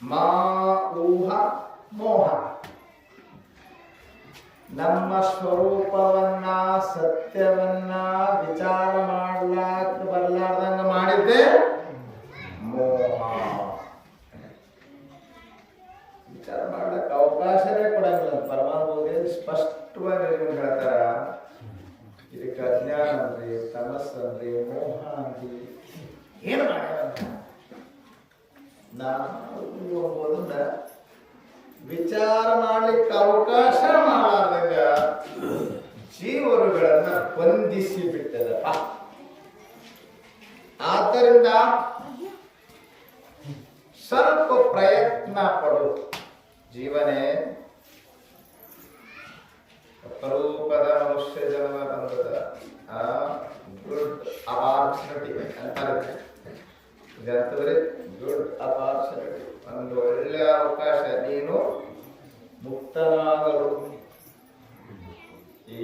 ಮಾ ಊಹ ಮೋಹ. ನಮ್ಮ ಸ್ವರೂಪವನ್ನ ಸತ್ಯವನ್ನ ವಿಚಾರ ಮಾಡ್ಲಾಕ ಬರ್ಲಾರ್ದಂಗ ಮಾಡಿದ್ದೆ ಮೋಹ. ವಿಚಾರ ಮಾಡ್ಲಕ್ಕ ಅವಕಾಶವೇ ಕೊಡಂಗಿಲ್ಲ. ಪರಮಾತ್ಮ ಸ್ಪಷ್ಟವಾಗಿ ಹೇಳ್ತಾರ, ಇದಕ್ಕೆ ಅಜ್ಞಾನ ಅಂದ್ರಿ, ತಮಸ್ಸಂದ್ರಿ, ಮೋಹ ಅಂದ್ರಿ, ಏನು ಮಾಡ್ಯಾರ ನಾವು ವಿಚಾರ ಮಾಡ್ಲಿಕ್ಕೆ ಅವಕಾಶ ಮಾಡಾರ್ದಂಗ ಜೀವರುಗಳನ್ನ ಬಂಧಿಸಿ ಬಿಟ್ಟದಪ್ಪ. ಆದ್ದರಿಂದ ಸ್ವಲ್ಪ ಪ್ರಯತ್ನ ಪಡು ಜೀವನೇ. ಅಪರೂಪದ ಮನುಷ್ಯ ಜನ್ಮ ಬಂದದ, ಗುಡ್ ಅಪಾರ್ಚುನಿಟಿ ಅಂತಾರೆ. ಇದಂತಂದ್ರೆ ಗುಡ್ ಅಪಾರ್ಚುನಿಟಿ, ಒಂದು ಒಳ್ಳೆಯ ಅವಕಾಶ. ನೀನು ಮುಕ್ತನಾಗಲು, ಈ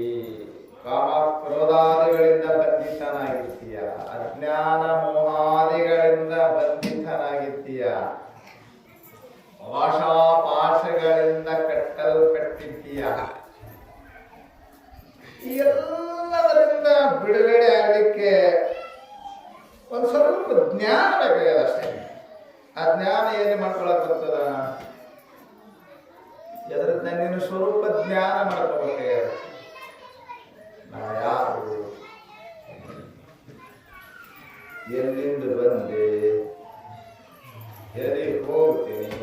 ಕಾಮ ಕ್ರೋಧಾದಿಗಳಿಂದ ಬಂಧಿತನಾಗಿರ್ತೀಯ, ಅಜ್ಞಾನ ಮೋಹಾದಿಗಳಿಂದ ಬಂಧಿತನಾಗಿರ್ತೀಯ, ಆಶಾಪಾಶಗಳಿಂದ ಕಟ್ಟಲ್ಪಟ್ಟಿದ್ದೀಯ. ಎಲ್ಲದರಿಂದ ಬಿಡುಗಡೆ ಆಗಲಿಕ್ಕೆ ಒಂದು ಸ್ವಲ್ಪ ಜ್ಞಾನ ಬೇಕಾಗಿದೆ ಅಷ್ಟೇ. ಆ ಜ್ಞಾನ ಏನು ಮಾಡ್ಕೊಳಕ್ ಬರ್ತದ? ಎದ್ರ ನಿನ್ನ ಸ್ವರೂಪ ಜ್ಞಾನ ಮಾಡ್ಕೋಬೇಕಾಗ್ಯದ. ನಾ ಯಾರು, ಎಲ್ಲಿಂದ ಬಂದೆ, ಎಲ್ಲಿ ಹೋಗ್ತೀನಿ,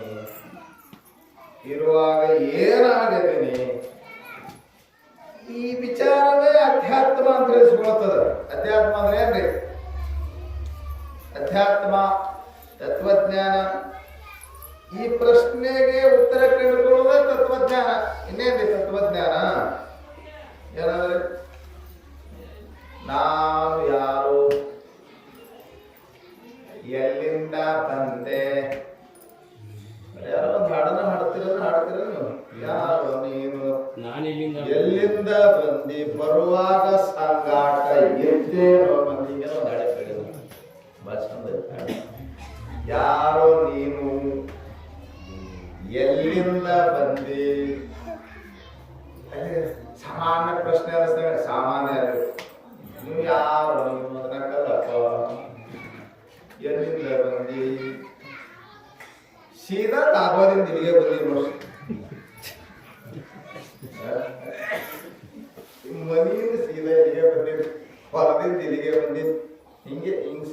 ಇರುವಾಗ ಏನಾಗಿದ್ದೀನಿ, ಈ ವಿಚಾರವೇ ಅಧ್ಯಾತ್ಮ ಅಂತ ತಿಳಿಸ್ಕೊಳ್ತದ. ಅಧ್ಯಾತ್ಮ ಅಂದ್ರೆ ಏನ್ರಿ? ಅಧ್ಯಾತ್ಮ ತತ್ವಜ್ಞಾನ. ಈ ಪ್ರಶ್ನೆಗೆ ಉತ್ತರ ಕಂಡುಕೊಳ್ಳುವುದೇ ತತ್ವಜ್ಞಾನ. ಇನ್ನೇನ್ರಿ ತತ್ವಜ್ಞಾನ? ಏನಂದ್ರೆ ನಾನು ಯಾರು, ಎಲ್ಲಿಂದ ಬಂದೆ. ಯಾರೋ ಒಂದು ಹಾಡನ್ನ ಹಾಡ್ತಿರೋದು ನೀವು. ಯಾರು ನೀನು, ಎಲ್ಲಿಂದ ಬಂದಿ, ಬರುವಾಗ ಸಂಗಾಟ ಎದ್ದೇನೋ ಮಂದಿಗೆ ಒಂದು ಹಾಡೆ ಕೇಳಿದ್ರು. ಯಾರೋ ನೀನು, ಎಲ್ಲಿಂದ ಬಂದಿ. ಸಾಮಾನ್ಯ ಪ್ರಶ್ನೆ ಅನಿಸ್ತವೆ. ಸಾಮಾನ್ಯ ನೀವು ಯಾರು, ನೀವು ಅದನ್ನಕ್ಕಲ್ಲಪ್ಪ, ಎಲ್ಲಿಂದ ಬಂದಿ. ಸೀದಾ ಲಾಭದಿಂದ ಇಲ್ಲಿಗೆ ಬಂದಿರೋ ಮನೆಯಿಂದ ಸೀದಾ ಇಲ್ಲಿಗೆ ಬಂದಿದ್ದು, ಹೊರದಿಂದ ಇಲ್ಲಿಗೆ ಬಂದಿದ್ದು, ಹಿಂಗೆ ಹಿಂಗ್